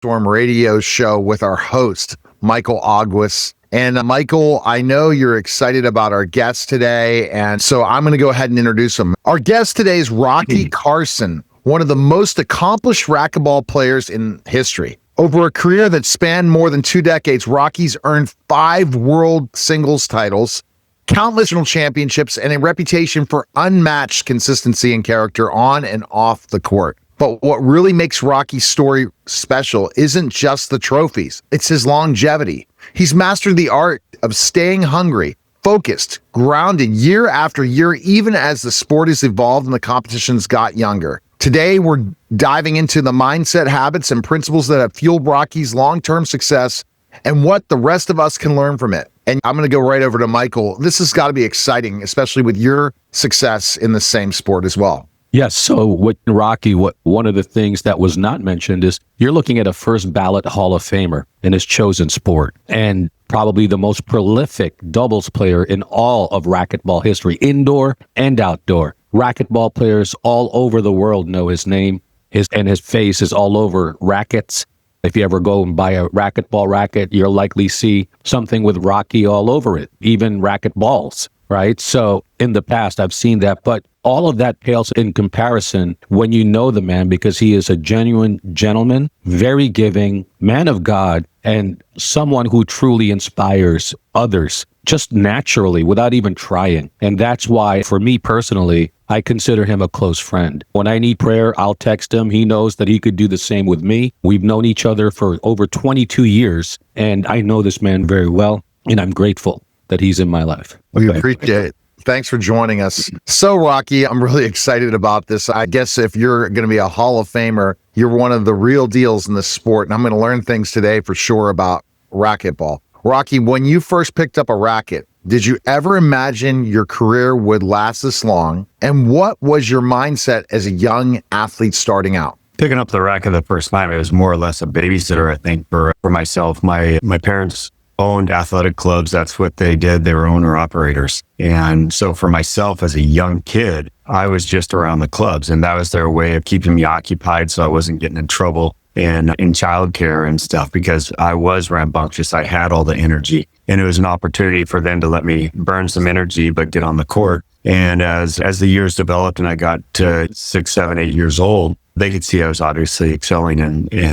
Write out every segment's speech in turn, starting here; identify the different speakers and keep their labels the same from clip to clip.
Speaker 1: Storm radio show with our host, Michael Aguas. And Michael, I know you're excited about our guest today, and so I'm going to go ahead and introduce him. Our guest today is Rocky Carson, one of the most accomplished racquetball players in history. Over a career that spanned more than 2 decades, Rocky's earned 5 world singles titles, countless national championships, and a reputation for unmatched consistency and character on and off the court. But what really makes Rocky's story special isn't just the trophies, it's his longevity. He's mastered the art of staying hungry, focused, grounded year after year, even as the sport has evolved and the competitions got younger. Today, we're diving into the mindset, habits, and principles that have fueled Rocky's long-term success and what the rest of us can learn from it. And I'm going to go right over to Michael. This has got to be exciting, especially with your success in the same sport as well.
Speaker 2: Yes. So with Rocky, one of the things that was not mentioned is you're looking at a first ballot Hall of Famer in his chosen sport, and probably the most prolific doubles player in all of racquetball history, indoor and outdoor. Racquetball players all over the world know his name. His face is all over rackets. If you ever go and buy a racquetball racket, you'll likely see something with Rocky all over it, even racquetballs, right? So in the past, I've seen that, but all of that pales in comparison when you know the man, because he is a genuine gentleman, very giving, man of God, and someone who truly inspires others just naturally without even trying. And that's why, for me personally, I consider him a close friend. When I need prayer, I'll text him. He knows that he could do the same with me. We've known each other for over 22 years, and I know this man very well, and I'm grateful that he's in my life.
Speaker 1: We appreciate it. Thanks for joining us. So, Rocky, I'm really excited about this. I guess if you're going to be a Hall of Famer, you're one of the real deals in this sport, and I'm going to learn things today for sure about racquetball. Rocky, when you first picked up a racket, did you ever imagine your career would last this long? And what was your mindset as a young athlete starting out?
Speaker 3: Picking up the racket the first time, it was more or less a babysitter, I think, for myself. My parents owned athletic clubs. That's what they did. They were owner-operators. And so for myself as a young kid, I was just around the clubs, and that was their way of keeping me occupied so I wasn't getting in trouble in childcare and stuff, because I was rambunctious. I had all the energy, and it was an opportunity for them to let me burn some energy, but get on the court. And as the years developed and I got to 6, 7, 8 years old, they could see I was obviously excelling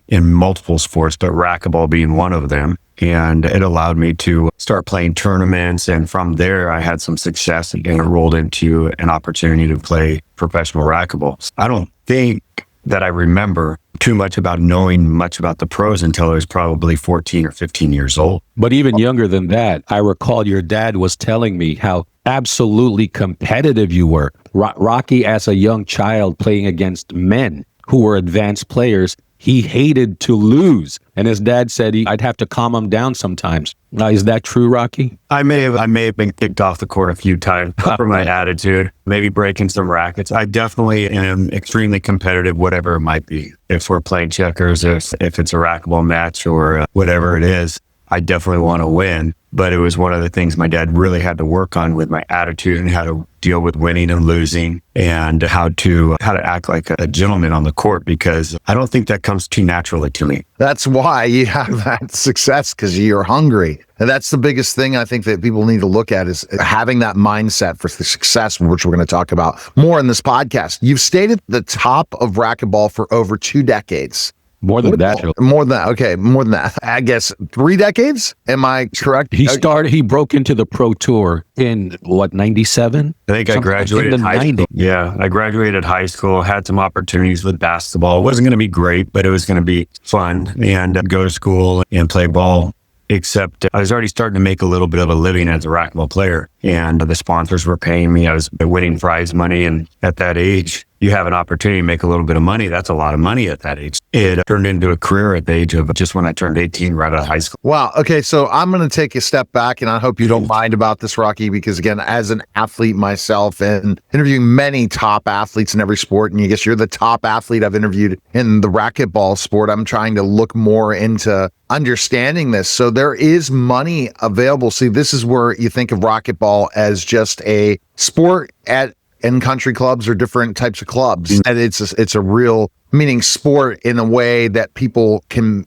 Speaker 3: in multiple sports, but racquetball being one of them. And it allowed me to start playing tournaments. And from there, I had some success and it rolled into an opportunity to play professional racquetball. I don't think that I remember too much about knowing much about the pros until I was probably 14 or 15 years old.
Speaker 2: But even younger than that, I recall your dad was telling me how absolutely competitive you were. Rocky, as a young child playing against men who were advanced players, he hated to lose. And his dad said I'd have to calm him down sometimes. Now, is that true, Rocky?
Speaker 3: I may have been kicked off the court a few times for my attitude, maybe breaking some rackets. I definitely am extremely competitive, whatever it might be. If we're playing checkers, if it's a racquetball match or whatever it is, I definitely want to win. But it was one of the things my dad really had to work on with my attitude and how to deal with winning and losing, and how to act like a gentleman on the court, because I don't think that comes too naturally to me.
Speaker 1: That's why you have that success, because you're hungry. And that's the biggest thing I think that people need to look at, is having that mindset for the success, which we're going to talk about more in this podcast. You've stayed at the top of racquetball for over 2 decades.
Speaker 2: More than that.
Speaker 1: More than that. Okay, more than that. I guess 3 decades? Am I correct?
Speaker 2: He broke into the pro tour in, 97?
Speaker 3: I think I graduated high school. Yeah, I graduated high school, had some opportunities with basketball. It wasn't going to be great, but it was going to be fun, and go to school and play ball. Except I was already starting to make a little bit of a living as a racquetball player, and the sponsors were paying me. I was winning prize money, and at that age, you have an opportunity to make a little bit of money. That's a lot of money at that age. It turned into a career at the age of just when I turned 18, right out of high school.
Speaker 1: Wow. Okay. So I'm going to take a step back, and I hope you don't mind about this, Rocky, because again, as an athlete myself and interviewing many top athletes in every sport, and I guess you're the top athlete I've interviewed in the racquetball sport, I'm trying to look more into understanding this. So there is money available. See, this is where you think of racquetball as just a sport at and country clubs are different types of clubs. And it's a real meaning sport in a way that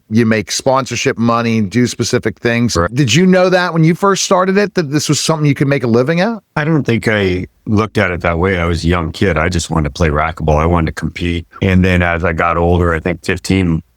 Speaker 1: you make sponsorship money, do specific things.
Speaker 3: Right.
Speaker 1: Did you know that when you first started it, that this was something you could make a living at?
Speaker 3: I don't think I looked at it that way. I was a young kid. I just wanted to play racquetball. I wanted to compete. And then as I got older, I think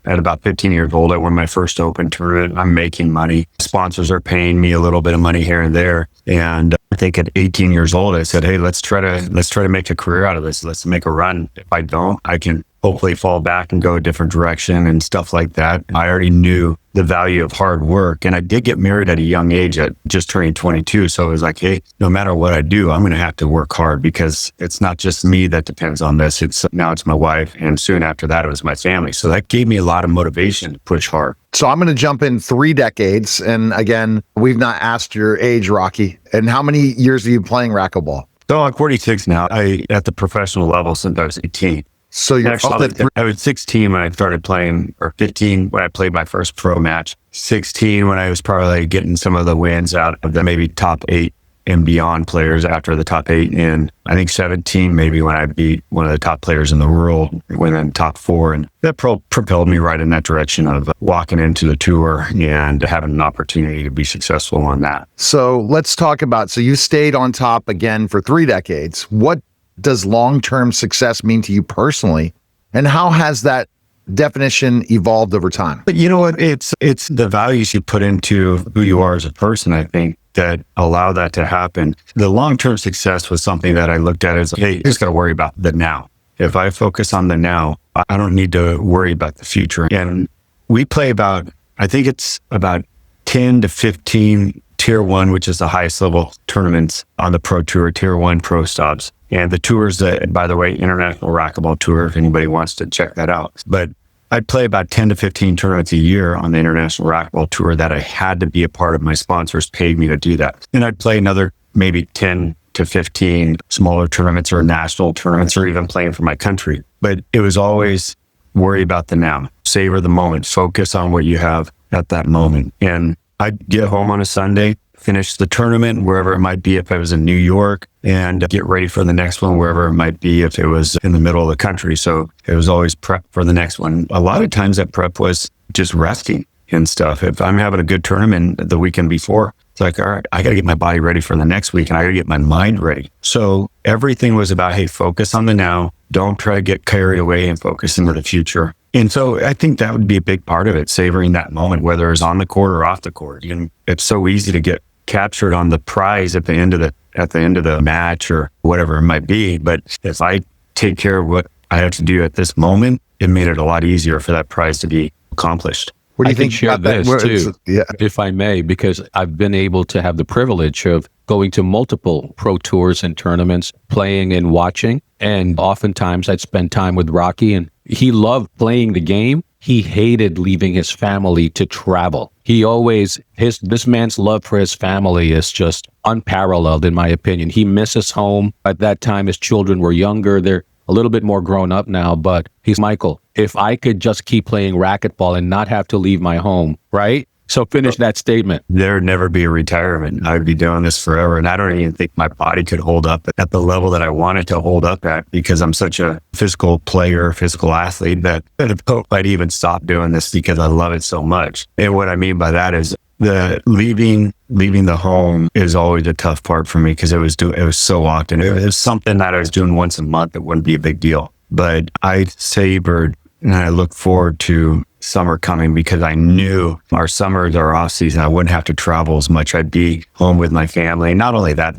Speaker 3: at about 15 years old, I won my first open tournament. I'm making money. Sponsors are paying me a little bit of money here and there. And I think at 18 years old, I said, hey, let's try to make a career out of this. Let's make a run. If I don't, I can hopefully fall back and go a different direction and stuff like that. I already knew the value of hard work. And I did get married at a young age, at just turning 22. So it was like, hey, no matter what I do, I'm going to have to work hard, because it's not just me that depends on this. Now it's my wife. And soon after that, it was my family. So that gave me a lot of motivation to push hard.
Speaker 1: So I'm going to jump in 3 decades. And again, we've not asked your age, Rocky. And how many years are you playing racquetball?
Speaker 3: So I'm 46 now. At the professional level since I was 18.
Speaker 1: So you're
Speaker 3: Actually, I was 16 when I started playing, or 15 when I played my first pro match. 16 when I was probably getting some of the wins out of the maybe top 8 and beyond players after the top 8. And I think 17 maybe when I beat one of the top players in the world, went top 4. And that propelled me right in that direction of walking into the tour and having an opportunity to be successful on that.
Speaker 1: So let's talk about, so you stayed on top again for 3 decades. What does long-term success mean to you personally? And how has that definition evolved over time?
Speaker 3: But you know what? It's the values you put into who you are as a person, I think, that allow that to happen. The long-term success was something that I looked at as, hey, you just got to worry about the now. If I focus on the now, I don't need to worry about the future. And we play I think it's about 10 to 15 Tier 1, which is the highest level tournaments on the Pro Tour, Tier 1 pro stops. And the tours, by the way, International Racquetball Tour, if anybody wants to check that out. But I'd play about 10 to 15 tournaments a year on the International Racquetball Tour that I had to be a part of. My sponsors paid me to do that. And I'd play another maybe 10 to 15 smaller tournaments or national tournaments, or even playing for my country. But it was always worry about the now, savor the moment, focus on what you have at that moment. And I'd get home on a Sunday, finish the tournament, wherever it might be, if I was in New York, and get ready for the next one, wherever it might be, if it was in the middle of the country. So it was always prep for the next one. A lot of times that prep was just resting and stuff. If I'm having a good tournament the weekend before, it's like, all right, I got to get my body ready for the next week, and I got to get my mind ready. So everything was about, hey, focus on the now. Don't try to get carried away and focus into the future. And so I think that would be a big part of it, savoring that moment, whether it's on the court or off the court. It's so easy to get captured on the prize at the end of the match or whatever it might be. But if I take care of what I have to do at this moment, it made it a lot easier for that prize to be accomplished.
Speaker 1: What do you
Speaker 2: I
Speaker 1: think
Speaker 2: can share
Speaker 1: about
Speaker 2: this
Speaker 1: that?
Speaker 2: too, if I may, because I've been able to have the privilege of going to multiple pro tours and tournaments, playing and watching. And oftentimes I'd spend time with Rocky, and he loved playing the game. He hated leaving his family to travel. He always, this man's love for his family is just unparalleled, in my opinion. He misses home. At that time, his children were younger. They're a little bit more grown up now, but he's, Michael, if I could just keep playing racquetball and not have to leave my home, right? So finish that statement.
Speaker 3: There'd never be a retirement. I'd be doing this forever. And I don't even think my body could hold up at the level that I wanted to hold up at, because I'm such a physical player, physical athlete, that I hope I'd even stop doing this because I love it so much. And what I mean by that is the leaving the home is always a tough part for me, because it was so often. It was something that I was doing once a month. It wouldn't be a big deal. But I savored and I look forward to summer coming, because I knew our summers, our off season, I wouldn't have to travel as much. I'd be home with my family. Not only that,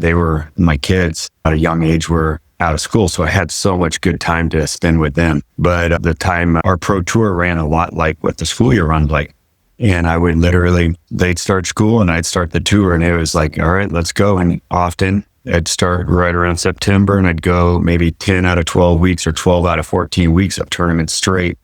Speaker 3: my kids at a young age were out of school. So I had so much good time to spend with them. But at the time, our pro tour ran a lot like what the school year runs like. And I would they'd start school and I'd start the tour, and it was like, all right, let's go. And often I'd start right around September, and I'd go maybe 10 out of 12 weeks or 12 out of 14 weeks of tournaments straight,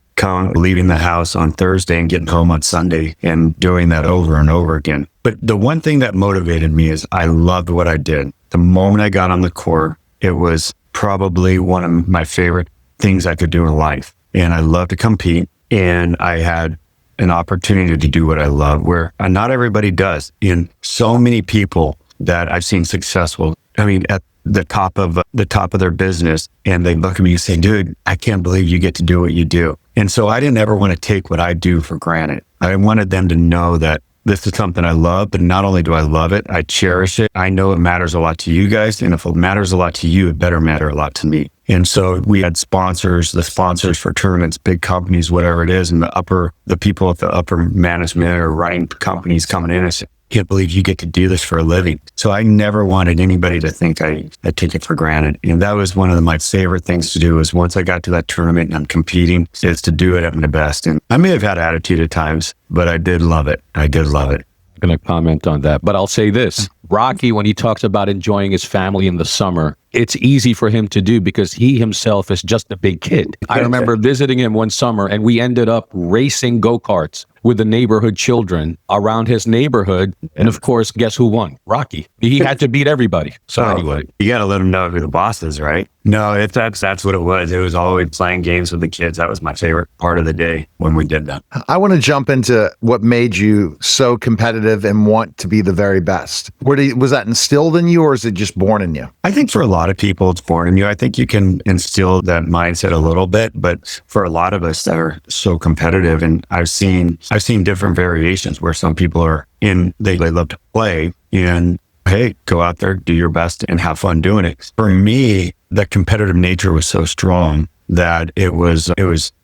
Speaker 3: leaving the house on Thursday and getting home on Sunday, and doing that over and over again. But the one thing that motivated me is I loved what I did. The moment I got on the court, it was probably one of my favorite things I could do in life. And I love to compete, and I had an opportunity to do what I love, where not everybody does. And so many people that I've seen successful, I mean, at the top of their business, and they look at me and say, dude, I can't believe you get to do what you do. And so I didn't ever want to take what I do for granted. I wanted them to know that this is something I love, but not only do I love it, I cherish it. I know it matters a lot to you guys. And if it matters a lot to you, it better matter a lot to me. And so we had the sponsors for tournaments, big companies, whatever it is, and the people at the upper management or running companies coming in and saying, can't believe you get to do this for a living. So I never wanted anybody to think I take it for granted. And that was one of my favorite things to do, is once I got to that tournament and I'm competing, is to do it at my best. And I may have had attitude at times, but I did love it. I did love it.
Speaker 2: I'm going to comment on that, but I'll say this. Rocky, when he talks about enjoying his family in the summer, it's easy for him to do because he himself is just a big kid. I remember visiting him one summer and we ended up racing go-karts with the neighborhood children around his neighborhood. And of course, guess who won? Rocky. He had to beat everybody. So anyway.
Speaker 3: You got to let them know who the boss is, right? No, that's what it was. It was always playing games with the kids. That was my favorite part of the day when we did that.
Speaker 1: I want to jump into what made you so competitive and want to be the very best. Was that instilled in you, or is it just born in you?
Speaker 3: I think for a lot of people, it's born in you. I think you can instill that mindset a little bit, but for a lot of us that are so competitive, and I've seen different variations where some people are they love to play, and hey, go out there, do your best and have fun doing it. For me, the competitive nature was so strong that it was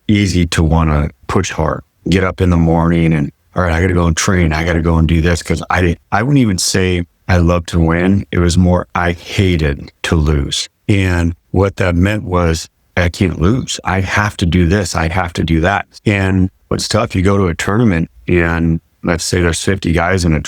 Speaker 3: easy to want to push hard, get up in the morning and, all right, I got to go and train. I got to go and do this, because I wouldn't even say I love to win. It was more, I hated to lose. And what that meant was, I can't lose. I have to do this. I have to do that. And what's tough, you go to a tournament and let's say there's 50 guys in a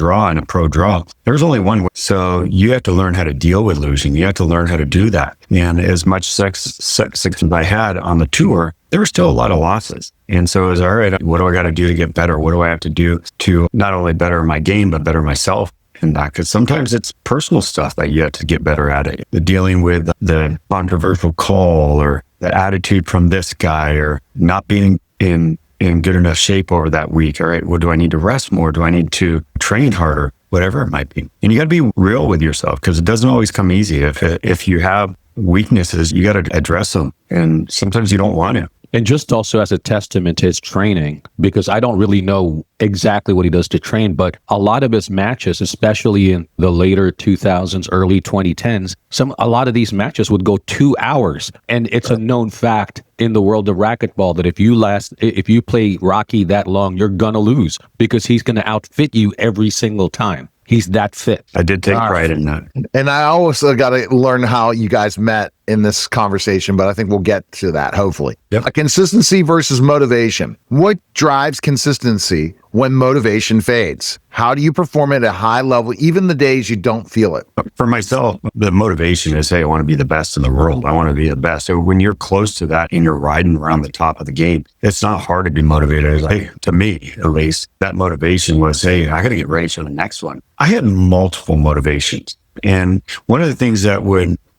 Speaker 3: pro draw. There's only one way. So you have to learn how to deal with losing. You have to learn how to do that. And as much success as I had on the tour, there were still a lot of losses. And so it was, all right, what do I got to do to get better? What do I have to do to not only better my game, but better myself? And that, because sometimes it's personal stuff that you have to get better at it. The dealing with the controversial call, or the attitude from this guy, or not being in good enough shape over that week. All right, well, do I need to rest more? Do I need to train harder? Whatever it might be. And you got to be real with yourself, because it doesn't always come easy. If you have weaknesses, you got to address them. And sometimes you don't want to.
Speaker 2: And just also as a testament to his training, because I don't really know exactly what he does to train, but a lot of his matches, especially in the later 2000s, early 2010s, a lot of these matches would go 2 hours. And it's a known fact in the world of racquetball that if you play Rocky that long, you're going to lose, because he's going to outfit you every single time. He's that fit.
Speaker 3: I did take pride in that.
Speaker 1: And I also got to learn how you guys met in this conversation, but I think we'll get to that, hopefully.
Speaker 3: Yep.
Speaker 1: A consistency versus motivation. What drives consistency when motivation fades? How do you perform at a high level, even the days you don't feel it?
Speaker 3: For myself, the motivation is, hey, I want to be the best in the world. I want to be the best. So when you're close to that and you're riding around the top of the game, it's not hard to be motivated. Like, to me, at least, that motivation was, hey, I got to get ready for the next one. I had multiple motivations. And one of the things that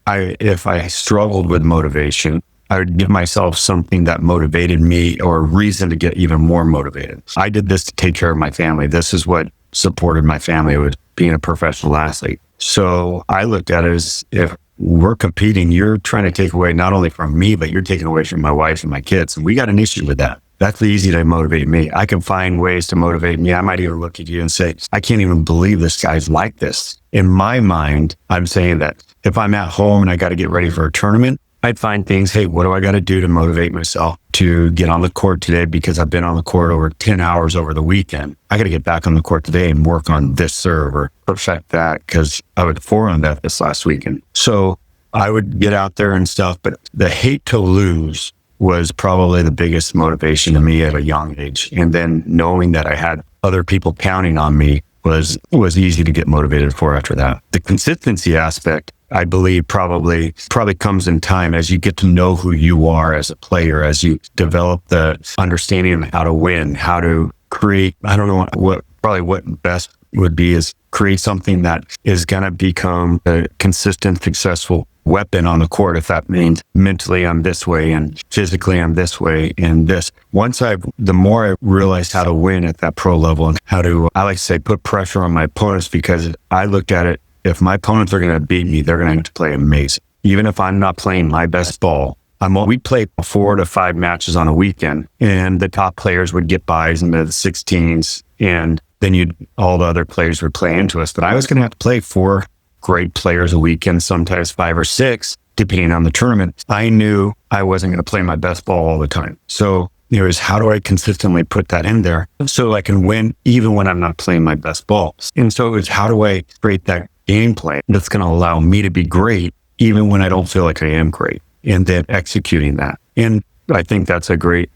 Speaker 3: if I struggled with motivation, I would give myself something that motivated me, or a reason to get even more motivated. I did this to take care of my family. This is what supported my family, with being a professional athlete. So I looked at it as, if we're competing, you're trying to take away not only from me, but you're taking away from my wife and my kids. And we got an issue with that. That's easy to motivate me. I can find ways to motivate me. I might even look at you and say, I can't even believe this guy's like this. In my mind, I'm saying that if I'm at home and I got to get ready for a tournament, I'd find things, hey, what do I got to do to motivate myself to get on the court today? Because I've been on the court over 10 hours over the weekend. I got to get back on the court today and work on this serve, or perfect that, because I was 4 on that this last weekend. So I would get out there and stuff, but the hate to lose was probably the biggest motivation to me at a young age. And then knowing that I had other people counting on me was easy to get motivated for after that. The consistency aspect, I believe, probably comes in time as you get to know who you are as a player, as you develop the understanding of how to win, how to create, I don't know what best would be, is create something that is going to become a consistent, successful weapon on the court. If that means mentally I'm this way and physically I'm this way and this. The more I realized how to win at that pro level, and how to, I like to say, put pressure on my opponents, because I looked at it if my opponents are going to beat me, they're going to have to play amazing. Even if I'm not playing my best ball, we play 4 to 5 matches on a weekend, and the top players would get buys into the 16s, and then all the other players would play into us. But I was going to have to play 4 great players a weekend, sometimes 5 or 6, depending on the tournament. I knew I wasn't going to play my best ball all the time. So it was, how do I consistently put that in there so I can win even when I'm not playing my best balls? And so it was, how do I create that gameplay that's going to allow me to be great even when I don't feel like I am great? And then executing that. And I think that's a great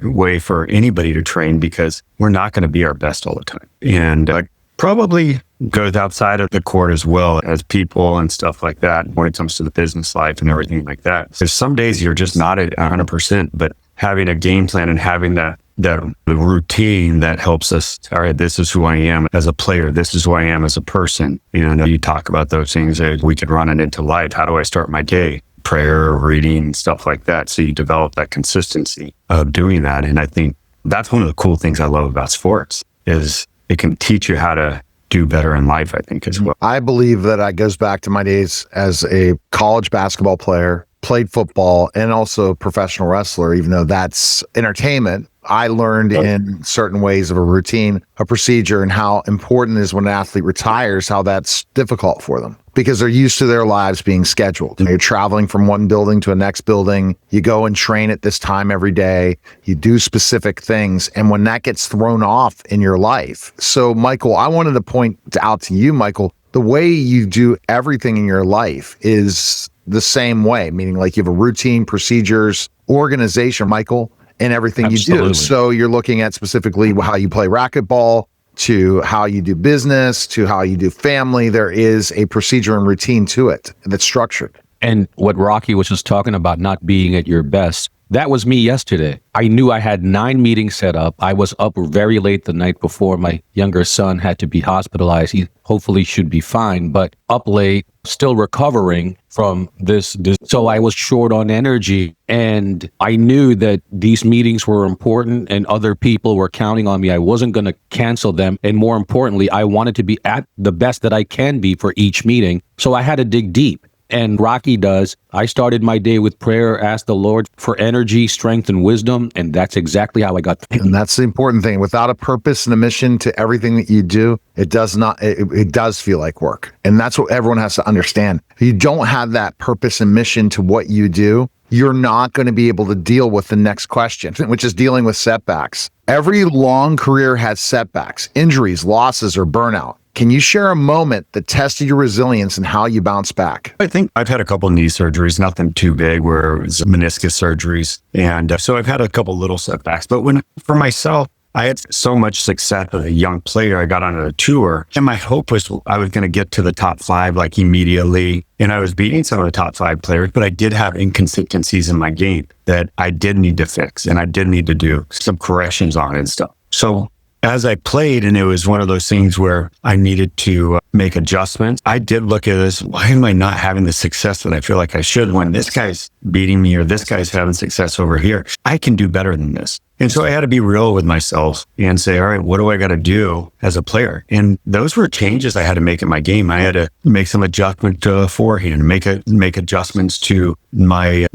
Speaker 3: way for anybody to train, because we're not going to be our best all the time. And probably goes outside of the court as well, as people and stuff like that when it comes to the business life and everything like that. Because some days you're just not at 100%, but having a game plan and having the routine that helps us, all right, this is who I am as a player. This is who I am as a person. You talk about those things that we could run it into life. How do I start my day? Prayer, reading, stuff like that. So you develop that consistency of doing that. And I think that's one of the cool things I love about sports, is it can teach you how to do better in life, I think, as well.
Speaker 1: I believe that goes back to my days as a college basketball player, played football, and also professional wrestler. Even though that's entertainment, I learned in certain ways of a routine, a procedure, and how important it is when an athlete retires, how that's difficult for them, because they're used to their lives being scheduled. You're traveling from one building to a next building. You go and train at this time every day. You do specific things. And when that gets thrown off in your life. So, Michael, I wanted to point out to you, Michael, the way you do everything in your life is the same way, meaning like you have a routine, procedures, organization, Michael, in everything
Speaker 2: Absolutely.
Speaker 1: you do. So you're looking at specifically how you play racquetball, to how you do business, to how you do family. There is a procedure and routine to it that's structured.
Speaker 2: And what Rocky was just talking about, not being at your best, that was me yesterday. I knew I had 9 meetings set up. I was up very late the night before. My younger son had to be hospitalized. He hopefully should be fine, but up late, still recovering from this. So I was short on energy, and I knew that these meetings were important and other people were counting on me. I wasn't going to cancel them. And more importantly, I wanted to be at the best that I can be for each meeting. So I had to dig deep. And Rocky does. I started my day with prayer, asked the Lord for energy, strength, and wisdom. And that's exactly how I got through.
Speaker 1: And that's the important thing. Without a purpose and a mission to everything that you do, it does feel like work. And that's what everyone has to understand. If you don't have that purpose and mission to what you do, you're not going to be able to deal with the next question, which is dealing with setbacks. Every long career has setbacks, injuries, losses, or burnout. Can you share a moment that tested your resilience and how you bounce back?
Speaker 3: I think I've had a couple knee surgeries, nothing too big, where it was meniscus surgeries. And so I've had a couple little setbacks. But for myself, I had so much success as a young player. I got on a tour, and my hope was I was going to get to the top 5 like immediately. And I was beating some of the top 5 players, but I did have inconsistencies in my game that I did need to fix, and I did need to do some corrections on and stuff. So as I played, and it was one of those things where I needed to make adjustments, I did look at this, why am I not having the success that I feel like I should when this guy's beating me or this guy's having success over here? I can do better than this. And so I had to be real with myself and say, all right, what do I got to do as a player? And those were changes I had to make in my game. I had to make some adjustment to forehand, make adjustments to my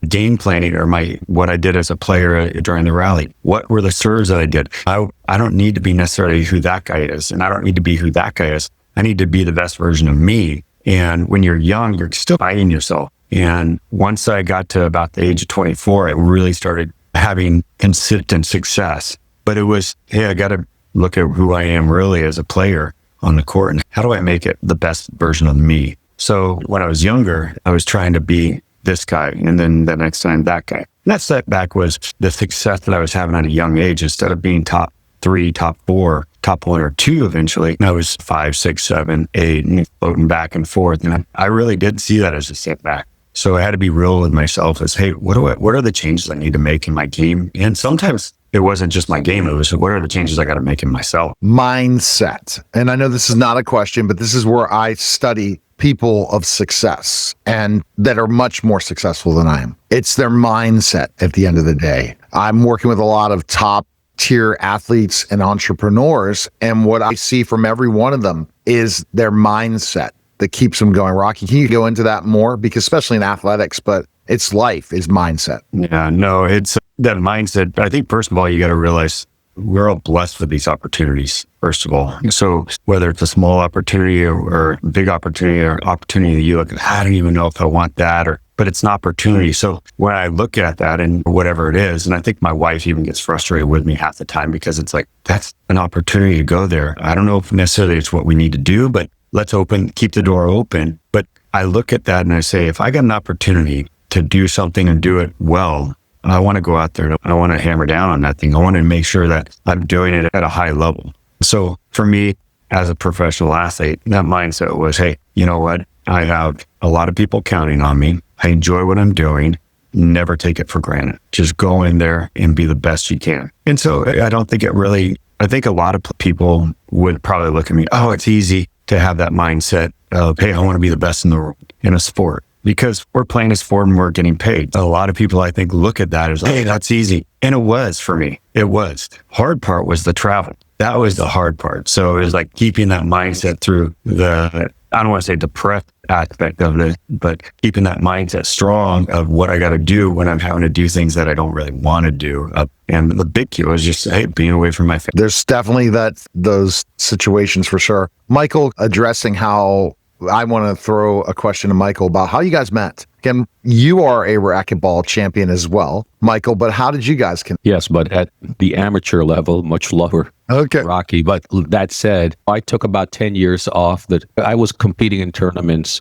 Speaker 3: game planning, or what I did as a player during the rally. What were the serves that I did? I don't need to be necessarily who that guy is, and I don't need to be who that guy is. I need to be the best version of me. And when you're young, you're still fighting yourself. And once I got to about the age of 24, I really started having consistent success. But it was, hey, I got to look at who I am really as a player on the court, and how do I make it the best version of me? So when I was younger, I was trying to be this guy, and then the next time that guy. And that setback was the success that I was having at a young age. Instead of being top 3, top 4, top 1 or 2 eventually, I was 5, 6, 7, 8, and floating back and forth. And I really did see that as a setback. So I had to be real with myself as, hey, what are the changes I need to make in my game? And sometimes it wasn't just my game. It was, what are the changes I got to make in myself?
Speaker 1: Mindset. And I know this is not a question, but this is where I study people of success and that are much more successful than I am. It's their mindset at the end of the day. I'm working with a lot of top tier athletes and entrepreneurs. And what I see from every one of them is their mindset that keeps them going. Rocky, can you go into that more? Because especially in athletics, but it's life is mindset.
Speaker 3: Yeah, no, it's that mindset. I think, first of all, you got to realize we're all blessed with these opportunities, first of all. So whether it's a small opportunity or a big opportunity or opportunity that you look at, I don't even know if I want that, but it's an opportunity. So when I look at that and whatever it is, and I think my wife even gets frustrated with me half the time because it's like, that's an opportunity to go there. I don't know if necessarily it's what we need to do, but let's keep the door open. But I look at that and I say, if I got an opportunity to do something and do it well, I want to go out there. I want to hammer down on that thing. I want to make sure that I'm doing it at a high level. So for me, as a professional athlete, that mindset was, hey, you know what? I have a lot of people counting on me. I enjoy what I'm doing. Never take it for granted. Just go in there and be the best you can. And so I don't think I think a lot of people would probably look at me, oh, it's easy to have that mindset of, hey, I want to be the best in the world in a sport. Because we're playing a sport and we're getting paid. A lot of people, I think, look at that as, hey, that's easy. And it was for me. It was. Hard part was the travel. That was the hard part. So it was like keeping that mindset through I don't want to say depressed aspect of it, but keeping that mindset strong of what I got to do when I'm having to do things that I don't really want to do. And the big key was just, hey, being away from my family.
Speaker 1: There's definitely those situations for sure. Michael, addressing how I want to throw a question to Michael about how you guys met. Again, you are a racquetball champion as well, Michael, but how did you guys connect?
Speaker 2: Yes, but at the amateur level, much lower.
Speaker 1: Okay.
Speaker 2: Rocky. But that said, I took about 10 years off. That I was competing in tournaments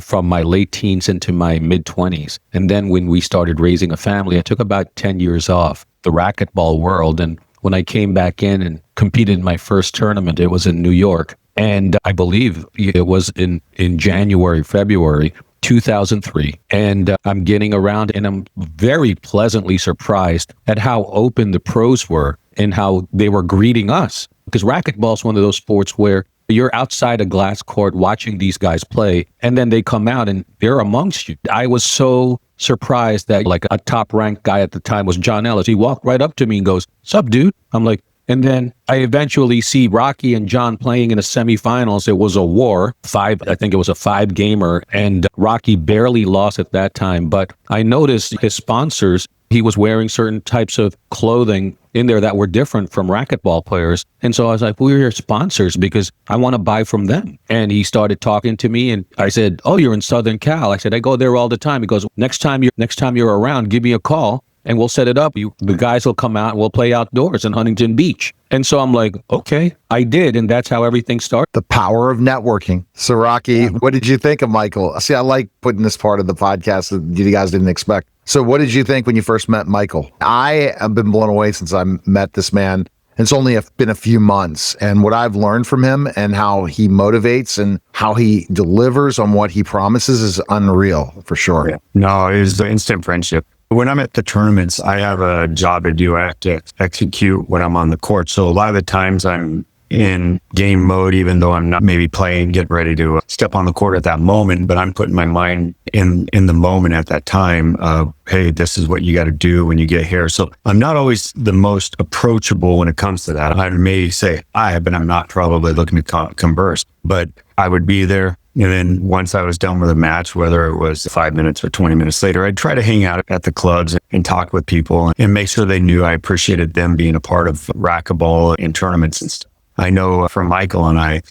Speaker 2: from my late teens into my mid 20s. And then when we started raising a family, I took about 10 years off the racquetball world. And when I came back in and competed in my first tournament, it was in New York. And I believe it was in January, February 2003. And I'm getting around and I'm very pleasantly surprised at how open the pros were and how they were greeting us. Because racquetball is one of those sports where you're outside a glass court watching these guys play, and then they come out and they're amongst you. I was so surprised that like a top ranked guy at the time was John Ellis. He walked right up to me and goes, "Sup, dude?" I'm like, and then I eventually see Rocky and John playing in the semifinals. It was a war, I think it was a 5-gamer, and Rocky barely lost at that time. But I noticed his sponsors, he was wearing certain types of clothing in there that were different from racquetball players. And so I was like, we're your sponsors because I want to buy from them. And he started talking to me and I said, oh, you're in Southern Cal. I said, I go there all the time. He goes, next time you're around, give me a call. And we'll set it up. The guys will come out and we'll play outdoors in Huntington Beach. And so I'm like, okay, I did. And that's how everything started.
Speaker 1: The power of networking. So Rocky, what did you think of Michael? See, I like putting this part of the podcast that you guys didn't expect. So what did you think when you first met Michael? I have been blown away since I met this man. It's only been a few months. And what I've learned from him and how he motivates and how he delivers on what he promises is unreal for sure.
Speaker 3: Yeah. No, it was the instant friendship. When I'm at the tournaments, I have a job to do. I have to execute when I'm on the court. So a lot of the times I'm in game mode, even though I'm not maybe playing, get ready to step on the court at that moment, but I'm putting my mind in the moment at that time of, hey, this is what you got to do when you get here. So I'm not always the most approachable when it comes to that. I may say but I'm not probably looking to converse, but I would be there. And then once I was done with a match, whether it was 5 minutes or 20 minutes later, I'd try to hang out at the clubs and talk with people and make sure they knew I appreciated them being a part of racquetball in tournaments and stuff. I know from Michael and I,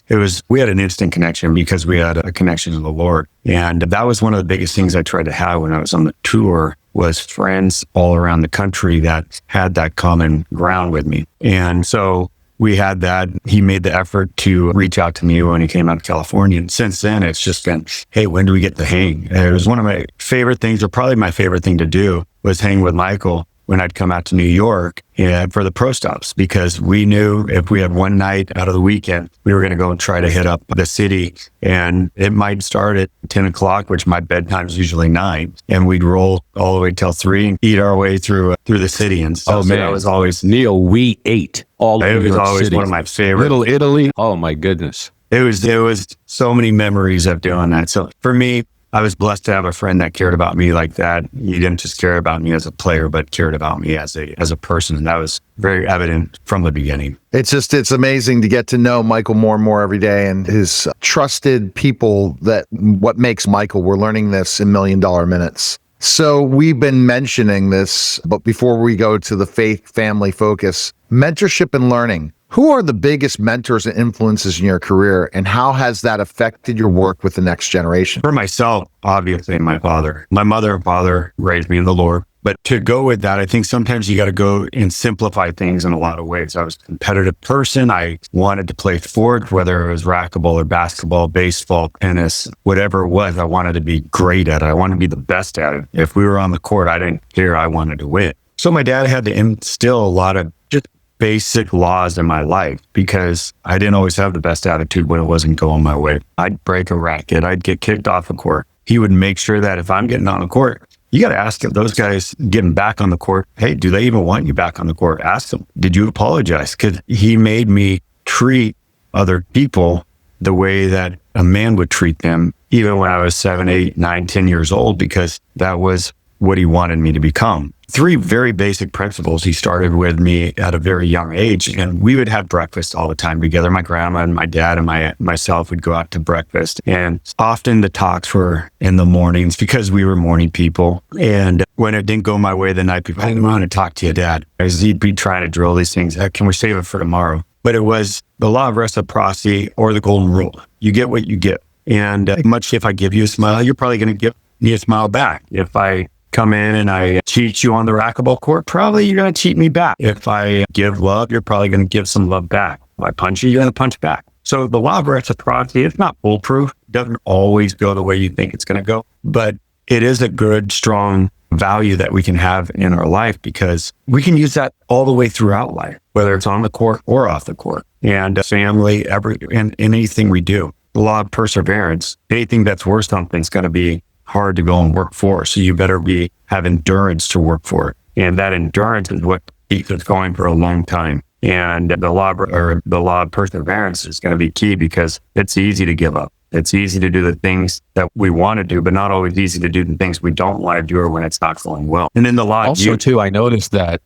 Speaker 3: we had an instant connection because we had a connection to the Lord. And that was one of the biggest things I tried to have when I was on the tour was friends all around the country that had that common ground with me. And so we had that. He made the effort to reach out to me when he came out to California. And since then, it's just been, hey, when do we get to hang? And it was one of my favorite things, or probably my favorite thing to do, was hang with Michael when I'd come out to New York for the pro stops, because we knew if we had one night out of the weekend, we were going to go and try to hit up the city. And it might start at 10 o'clock, which my bedtime is usually 9. And we'd roll all the way till 3 and eat our way through the city and stuff.
Speaker 2: Oh, man.
Speaker 3: So that was always,
Speaker 2: Neil, we ate all
Speaker 3: it
Speaker 2: of
Speaker 3: was
Speaker 2: New York
Speaker 3: always
Speaker 2: City.
Speaker 3: one of my favorites.
Speaker 2: Little Italy. Oh, my goodness.
Speaker 3: It was so many memories of doing that. So for me, I was blessed to have a friend that cared about me like that. He didn't just care about me as a player, but cared about me as a person. And that was very evident from the beginning.
Speaker 1: It's amazing to get to know Michael more and more every day, and his trusted people, that what makes Michael. We're learning this in $1 Million Minutes. So we've been mentioning this, but before we go to the faith family focus, mentorship and learning. Who are the biggest mentors and influences in your career, and how has that affected your work with the next generation?
Speaker 3: For myself, obviously, my father. My mother and father raised me in the Lord. But to go with that, I think sometimes you got to go and simplify things in a lot of ways. I was a competitive person. I wanted to play sports, whether it was racquetball or basketball, baseball, tennis, whatever it was. I wanted to be great at it. I wanted to be the best at it. If we were on the court, I didn't care. I wanted to win. So my dad had to instill a lot of just basic laws in my life, because I didn't always have the best attitude when it wasn't going my way. I'd break a racket. I'd get kicked off the court. He would make sure that if I'm getting on the court, you got to ask those guys getting back on the court, hey, do they even want you back on the court? Ask them, did you apologize? Because he made me treat other people the way that a man would treat them, even when I was 7, 8, 9, 10 years old, because that was what he wanted me to become. 3 very basic principles he started with me at a very young age. And we would have breakfast all the time together. My grandma and my dad and myself would go out to breakfast. And often the talks were in the mornings, because we were morning people. And when it didn't go my way the night before, I didn't want to talk to you, Dad. As he'd be trying to drill these things. Can we save it for tomorrow? But it was the law of reciprocity, or the golden rule. You get what you get. And much if I give you a smile, you're probably going to give me a smile back. If I come in and I cheat you on the racquetball court, probably you're going to cheat me back. If I give love, you're probably going to give some love back. If I punch you, you're going to punch back. So the law of reciprocity, it's not foolproof. It doesn't always go the way you think it's going to go, but it is a good, strong value that we can have in our life, because we can use that all the way throughout life, whether it's on the court or off the court, and family, and anything we do. The law of perseverance, anything that's worth something is going to be hard to go and work for. So you better have endurance to work for it. And that endurance is what keeps us going for a long time. And the law of perseverance is going to be key, because it's easy to give up. It's easy to do the things that we want to do, but not always easy to do the things we don't want to do, or when it's not going well. And then the law
Speaker 2: also too, I noticed that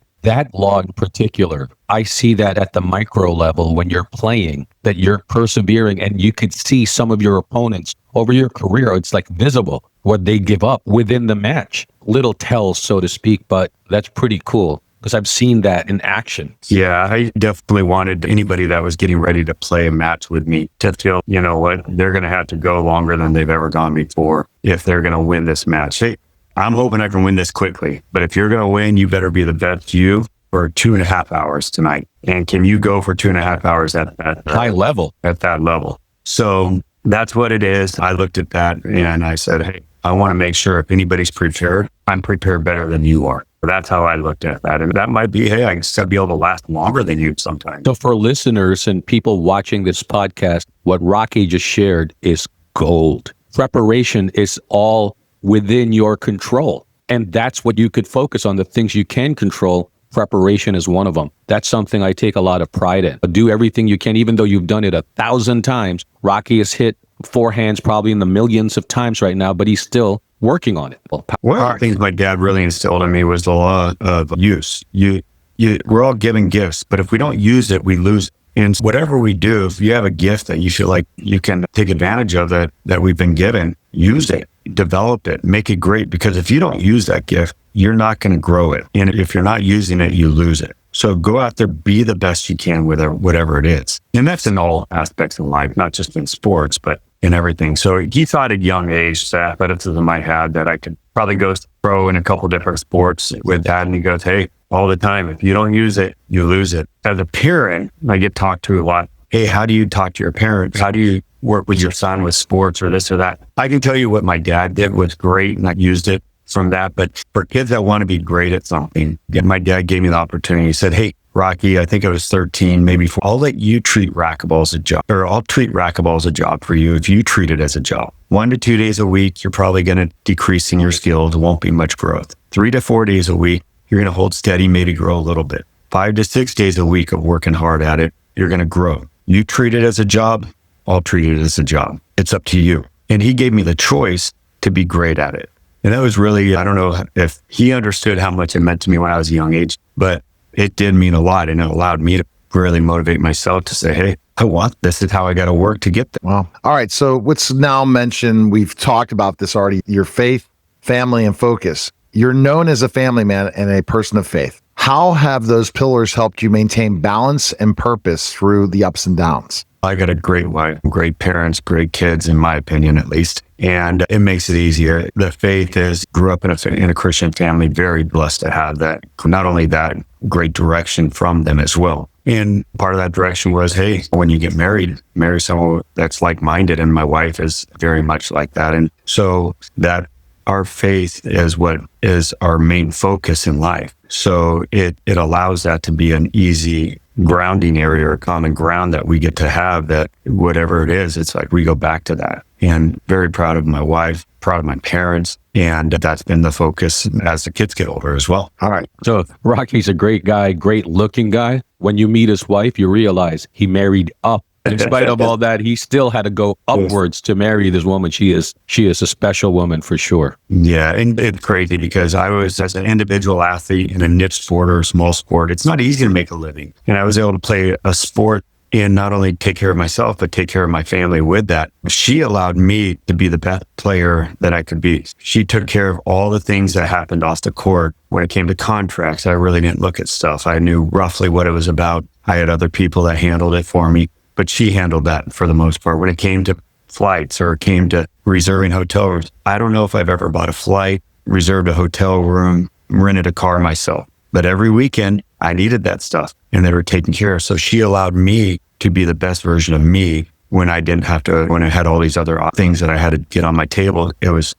Speaker 2: law in particular, I see that at the micro level when you're playing, that you're persevering, and you could see some of your opponents over your career. It's like visible what they give up within the match. Little tells, so to speak, but that's pretty cool, because I've seen that in action.
Speaker 3: Yeah, I definitely wanted anybody that was getting ready to play a match with me to feel, you know what, they're going to have to go longer than they've ever gone before if they're going to win this match. Hey, I'm hoping I can win this quickly, but if you're going to win, you better be the best you for 2.5 hours tonight. And can you go for 2.5 hours at that
Speaker 2: high level?
Speaker 3: At that level. So that's what it is. I looked at that and I said, hey, I want to make sure if anybody's prepared, I'm prepared better than you are. That's how I looked at that. And that might be, hey, I can be able to last longer than you sometimes.
Speaker 2: So for listeners and people watching this podcast, what Rocky just shared is gold. Preparation is all within your control. And that's what you could focus on, the things you can control. Preparation is one of them. That's something I take a lot of pride in. Do everything you can, even though you've done it 1,000 times. Rocky has hit forehands probably in the millions of times right now, but he's still working on it.
Speaker 3: One of the things my dad really instilled in me was the law of use. We're all given gifts, but if we don't use it, we lose it. And whatever we do, if you have a gift that you feel like you can take advantage of that we've been given, use it, develop it, make it great. Because if you don't use that gift, you're not going to grow it. And if you're not using it, you lose it. So go out there, be the best you can with whatever it is. And that's in all aspects of life, not just in sports, but in everything. So he thought at a young age, that athleticism I had, that I could probably go pro in a couple different sports with that. And he goes, hey, all the time, if you don't use it, you lose it. As a parent, I get talked to a lot. Hey, how do you talk to your parents? How do you work with your son with sports or this or that? I can tell you what my dad did was great, and I used it from that. But for kids that want to be great at something, my dad gave me the opportunity. He said, hey, Rocky, I think I was 13, maybe 4. I'll let you treat racquetball as a job, or I'll treat racquetball as a job for you if you treat it as a job. 1 to 2 days a week, you're probably going to decrease in your skills. It won't be much growth. 3 to 4 days a week, you're going to hold steady, maybe grow a little bit. 5 to 6 days a week of working hard at it, you're going to grow. You treat it as a job, I'll treat it as a job. It's up to you. And he gave me the choice to be great at it. And that was really, I don't know if he understood how much it meant to me when I was a young age, but it did mean a lot. And it allowed me to really motivate myself to say, hey, I want this. Is how I got to work to get there.
Speaker 1: Wow. All right. So let's now mention, we've talked about this already, your faith, family, and focus. You're known as a family man and a person of faith. How have those pillars helped you maintain balance and purpose through the ups and downs?
Speaker 3: I got a great wife, great parents, great kids, in my opinion, at least. And it makes it easier. The faith is, grew up in a Christian family, very blessed to have that. Not only that, great direction from them as well. And part of that direction was, hey, when you get married, marry someone that's like-minded. And my wife is very much like that. And so that our faith is what is our main focus in life. So it allows that to be an easy grounding area or common ground that we get to have, that whatever it is, it's like we go back to that. And very proud of my wife, proud of my parents. And that's been the focus as the kids get older as well.
Speaker 2: All right. So Rocky's a great guy, great looking guy. When you meet his wife, you realize he married up. In spite of all that, he still had to go upwards to marry this woman. She is a special woman for sure.
Speaker 3: Yeah, and it's crazy because I was, as an individual athlete in a niche sport or a small sport, it's not easy to make a living. And I was able to play a sport and not only take care of myself, but take care of my family with that. She allowed me to be the best player that I could be. She took care of all the things that happened off the court. When it came to contracts, I really didn't look at stuff. I knew roughly what it was about. I had other people that handled it for me, but she handled that for the most part. When it came to flights or it came to reserving hotel rooms, I don't know if I've ever bought a flight, reserved a hotel room, rented a car myself. But every weekend, I needed that stuff and they were taken care of. So she allowed me to be the best version of me when I didn't have to, when I had all these other things that I had to get on my table.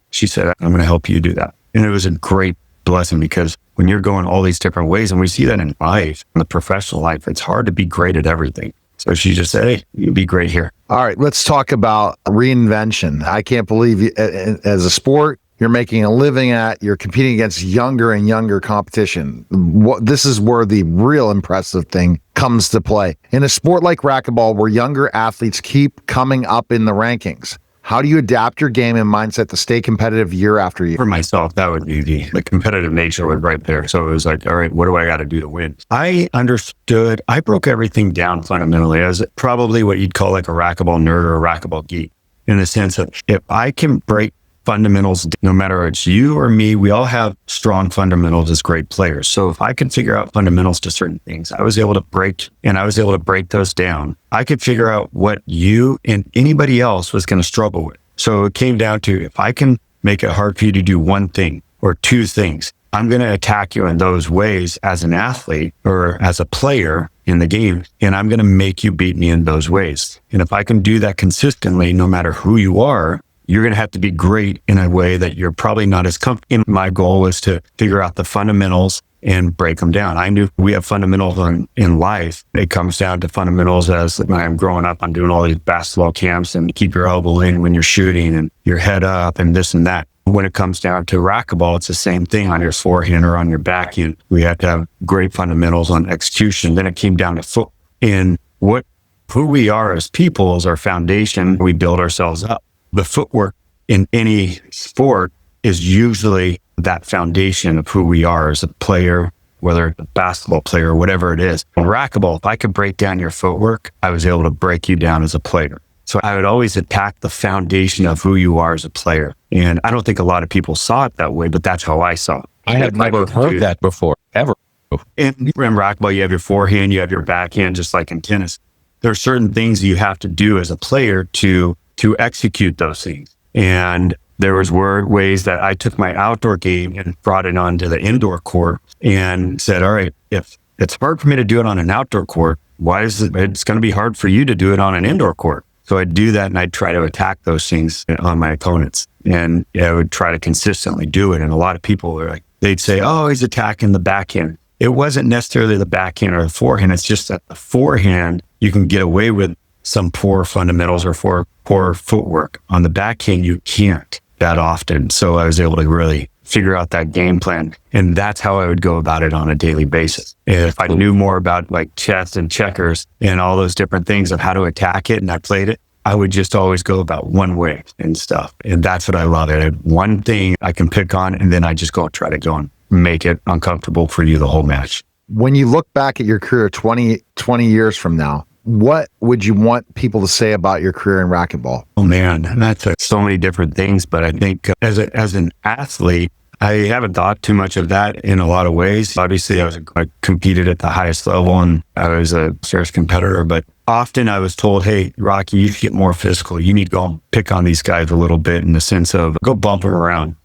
Speaker 3: She said, I'm going to help you do that. And it was a great blessing because when you're going all these different ways, and we see that in life, in the professional life, it's hard to be great at everything. So she just said, hey, you be great here.
Speaker 1: All right, let's talk about reinvention. I can't believe you, as a sport, you're making a living at, you're competing against younger and younger competition. This is where the real impressive thing comes to play. In a sport like racquetball, where younger athletes keep coming up in the rankings, how do you adapt your game and mindset to stay competitive year after year?
Speaker 3: For myself, that would be the competitive nature was right there. So it was like, all right, what do I got to do to win? I understood, I broke everything down fundamentally as probably what you'd call like a racquetball nerd or a racquetball geek, in the sense of if I can break fundamentals, no matter it's you or me, we all have strong fundamentals as great players. So if I can figure out fundamentals to certain things, I was able to break those down. I could figure out what you and anybody else was going to struggle with. So it came down to, if I can make it hard for you to do one thing or two things, I'm going to attack you in those ways as an athlete or as a player in the game. And I'm going to make you beat me in those ways. And if I can do that consistently, no matter who you are, you're going to have to be great in a way that you're probably not as comfortable. My goal was to figure out the fundamentals and break them down. I knew we have fundamentals in life. It comes down to fundamentals as when I'm growing up, I'm doing all these basketball camps and keep your elbow in when you're shooting and your head up and this and that. When it comes down to racquetball, it's the same thing on your forehand or on your backhand. We have to have great fundamentals on execution. Then it came down to foot. And who we are as people is our foundation. We build ourselves up. The footwork in any sport is usually that foundation of who we are as a player, whether it's a basketball player or whatever it is. In racquetball, if I could break down your footwork, I was able to break you down as a player. So I would always attack the foundation of who you are as a player. And I don't think a lot of people saw it that way, but that's how I saw it.
Speaker 2: I had never heard that before, ever.
Speaker 3: And in racquetball, you have your forehand, you have your backhand, just like in tennis. There are certain things you have to do as a player to execute those things. And there were ways that I took my outdoor game and brought it onto the indoor court and said, all right, if it's hard for me to do it on an outdoor court, why is it's going to be hard for you to do it on an indoor court? So I'd do that and I'd try to attack those things on my opponents. And I would try to consistently do it. And a lot of people were like, they'd say, oh, he's attacking the backhand. It wasn't necessarily the backhand or the forehand. It's just that the forehand, you can get away with some poor fundamentals or poor footwork. On the backhand, you can't that often. So I was able to really figure out that game plan. And that's how I would go about it on a daily basis. If I knew more about like chess and checkers and all those different things of how to attack it, and I played it, I would just always go about one way and stuff. And that's what I love. I had one thing I can pick on, and then I just go and try to go and make it uncomfortable for you the whole match.
Speaker 1: When you look back at your career 20 years from now, what would you want people to say about your career in racquetball?
Speaker 3: Oh man, that's so many different things. But I think as an athlete, I haven't thought too much of that in a lot of ways. Obviously, I competed at the highest level and I was a serious competitor, but often I was told, hey, Rocky, you need to get more physical. You need to go and pick on these guys a little bit in the sense of go bump them around.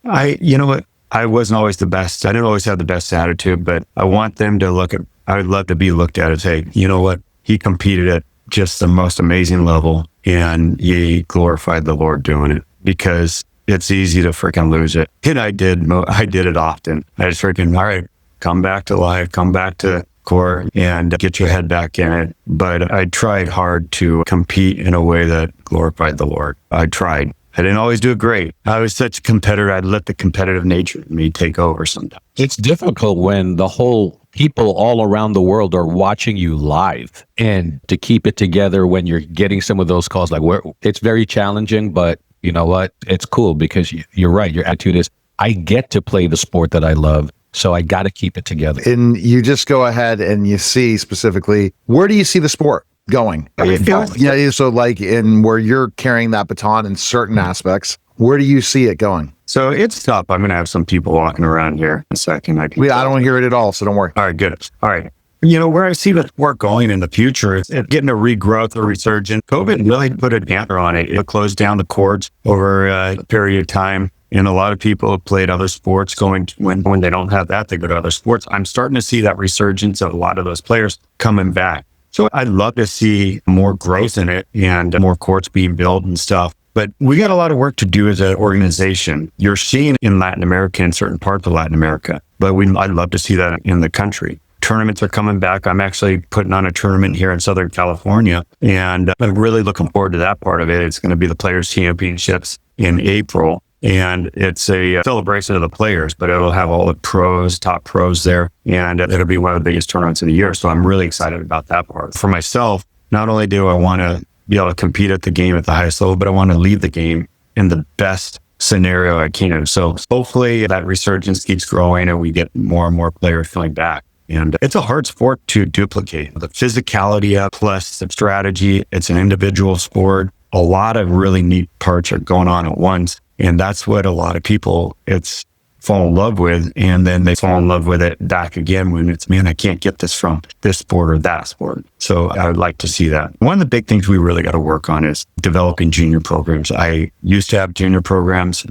Speaker 3: You know what? I wasn't always the best. I didn't always have the best attitude, but I want them to I would love to be looked at as, hey, you know what? He competed at just the most amazing level and he glorified the Lord doing it, because it's easy to freaking lose it. And I did it often. I just freaking, all right, come back to life, come back to court and get your head back in it. But I tried hard to compete in a way that glorified the Lord. I tried. I didn't always do it great. I was such a competitor. I'd let the competitive nature in me take over sometimes.
Speaker 2: It's difficult when the whole people all around the world are watching you live, and to keep it together when you're getting some of those calls, it's very challenging, but you know what? It's cool because you're right. Your attitude is, I get to play the sport that I love, so I got to keep it together.
Speaker 1: And you just go ahead and you see specifically, where do you see the sport going? Yeah, so like in where you're carrying that baton in certain aspects, where do you see it going?
Speaker 3: So it's tough. I'm going to have some people walking around here in a second. I
Speaker 1: don't hear it at all, so don't worry.
Speaker 3: All right, good. All right. You know, where I see the sport going in the future is getting a regrowth or resurgence. COVID really put a damper on it. It closed down the courts over a period of time. And a lot of people have played other sports when they don't have that, they go to other sports. I'm starting to see that resurgence of a lot of those players coming back. So I'd love to see more growth in it and more courts being built and stuff. But we got a lot of work to do as an organization. You're seeing in Latin America, in certain parts of Latin America, but I'd love to see that in the country. Tournaments are coming back. I'm actually putting on a tournament here in Southern California, and I'm really looking forward to that part of it. It's going to be the Players Championships in April, and it's a celebration of the players, but it'll have all the pros, top pros there, and it'll be one of the biggest tournaments of the year. So I'm really excited about that part. For myself, not only do I want to be able to compete at the game at the highest level, but I want to lead the game in the best scenario I can. So hopefully that resurgence keeps growing and we get more and more players coming back. And it's a hard sport to duplicate. The physicality plus the strategy, it's an individual sport. A lot of really neat parts are going on at once. And that's what a lot of people fall in love with. And then they fall in love with it back again when it's, man, I can't get this from this sport or that sport. So I would like to see that. One of the big things we really got to work on is developing junior programs. I used to have junior programs,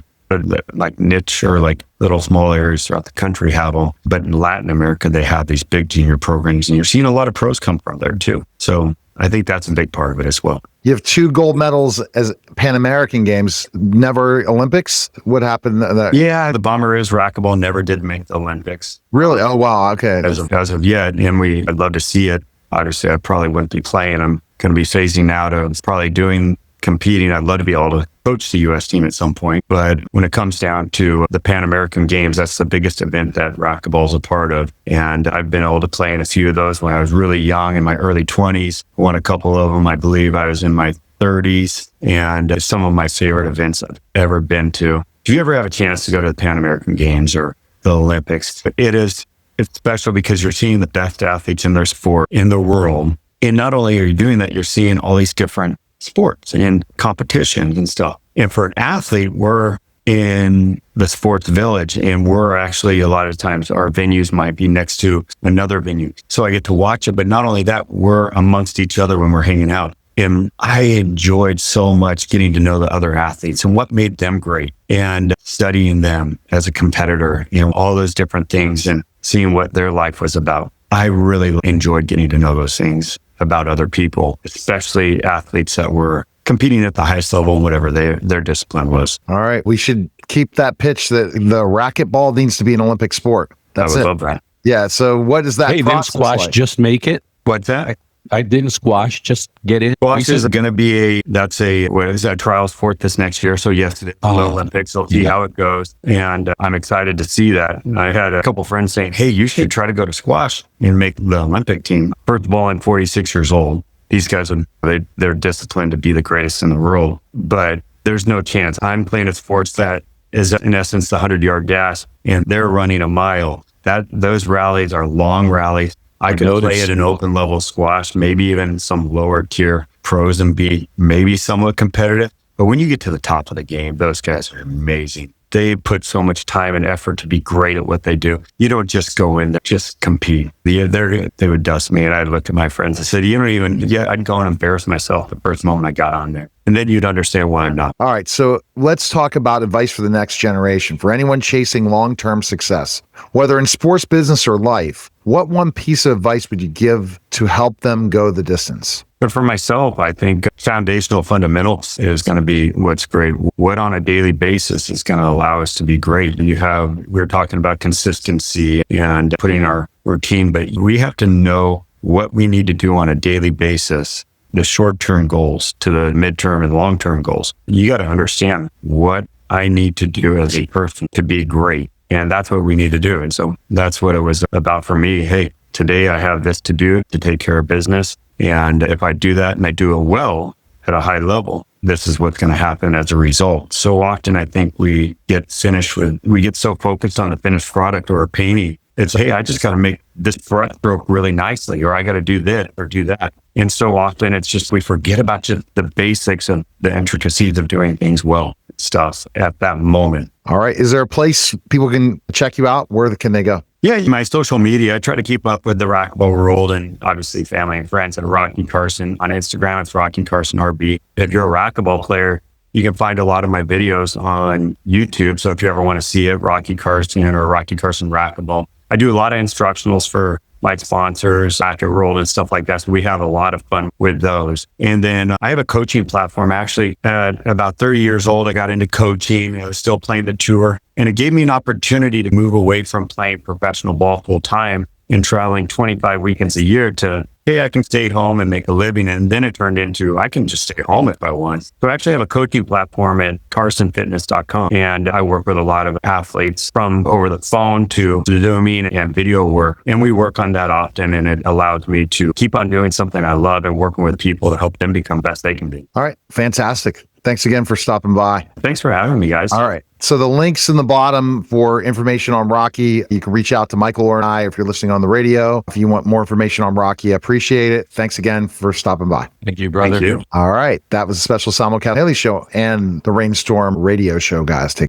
Speaker 3: like niche or like little small areas throughout the country have them. But in Latin America, they have these big junior programs, and you're seeing a lot of pros come from there too. So I think that's a big part of it as well.
Speaker 1: You have 2 gold medals as Pan American Games, never Olympics. What happened there?
Speaker 3: Yeah, the bummer is racquetball never did make the Olympics.
Speaker 1: Really? Oh, wow. Okay.
Speaker 3: As of yet, and I'd love to see it. Obviously, I probably wouldn't be playing. I'm going to be phasing out of probably competing. I'd love to be able to coach the U.S. team at some point. But when it comes down to the Pan American Games, that's the biggest event that racquetball is a part of. And I've been able to play in a few of those when I was really young, in my early 20s. Won a couple of them. I believe I was in my 30s. And some of my favorite events I've ever been to. If you ever have a chance to go to the Pan American Games or the Olympics, it's special because you're seeing the best athletes in their sport in the world. And not only are you doing that, you're seeing all these different sports and competitions and stuff. And for an athlete, we're in the sports village, and we're actually, a lot of times our venues might be next to another venue. So I get to watch it, but not only that, we're amongst each other when we're hanging out. And I enjoyed so much getting to know the other athletes and what made them great, and studying them as a competitor, all those different things and seeing what their life was about. I really enjoyed getting to know those things about other people, especially athletes that were competing at the highest level in whatever their discipline was.
Speaker 1: All right. We should keep that pitch that the racquetball needs to be an Olympic sport. That's
Speaker 3: I would
Speaker 1: it.
Speaker 3: love that.
Speaker 1: Yeah. So what is that?
Speaker 2: Hey, didn't squash
Speaker 1: like?
Speaker 2: just make it?
Speaker 3: What's that?
Speaker 2: I didn't squash, just get in.
Speaker 3: Squash is going to be a trial sport this next year. So yes, it's the Olympics. So see how it goes. And I'm excited to see that. And I had a couple friends saying, hey, you should try to go to squash and make the Olympic team. First of all, I'm 46 years old. these guys, they're disciplined to be the greatest in the world, but there's no chance. I'm playing a sport that is in essence the 100-yard dash, and they're running a mile. Those rallies are long rallies. I could play at an open level squash, maybe even some lower tier pros and be maybe somewhat competitive. But when you get to the top of the game, those guys are amazing. They put so much time and effort to be great at what they do. You don't just go in there, just compete. They would dust me. And I'd look at my friends and said, I'd go and embarrass myself the first moment I got on there. And then you'd understand why I'm not.
Speaker 1: All right. So let's talk about advice for the next generation. For anyone chasing long-term success, whether in sports, business, or life, what one piece of advice would you give to help them go the distance?
Speaker 3: But for myself, I think foundational fundamentals is going to be what's great. What on a daily basis is going to allow us to be great. We're talking about consistency and putting our routine, but we have to know what we need to do on a daily basis, the short-term goals to the midterm and long-term goals. You got to understand what I need to do as a person to be great. And that's what we need to do. And so that's what it was about for me. Hey, today I have this to do to take care of business. And if I do that and I do it well at a high level, this is what's going to happen as a result. So often I think we get so focused on the finished product or a painting. It's, hey, I just got to make this brush stroke really nicely, or I got to do this or do that. And so often it's just, we forget about just the basics of the intricacies of doing things well, stuff at that moment.
Speaker 1: All right. Is there a place people can check you out? Where can they go?
Speaker 3: Yeah, my social media, I try to keep up with the racquetball world and obviously family and friends at Rocky Carson. On Instagram, it's Rocky Carson RB. If you're a racquetball player, you can find a lot of my videos on YouTube. So if you ever want to see it, Rocky Carson or Rocky Carson Racquetball. I do a lot of instructionals for my sponsors, Racket World and stuff like that. So we have a lot of fun with those. And then I have a coaching platform. Actually, at about 30 years old, I got into coaching. I was still playing the tour. And it gave me an opportunity to move away from playing professional ball full time and traveling 25 weekends a year to, hey, I can stay home and make a living. And then it turned into, I can just stay home if I want. So I actually have a coaching platform at carsonfitness.com. And I work with a lot of athletes from over the phone to Zooming and video work. And we work on that often. And it allows me to keep on doing something I love and working with people to help them become best they can be.
Speaker 1: All right. Fantastic. Thanks again for stopping by.
Speaker 3: Thanks for having me, guys.
Speaker 1: All right. So the links in the bottom for information on Rocky. You can reach out to Michael or I if you're listening on the radio. If you want more information on Rocky, I appreciate it. Thanks again for stopping by.
Speaker 2: Thank you, brother.
Speaker 3: Thank you.
Speaker 1: All right. That was a special simulcast Haley show and the Rainstorm radio show, guys. Take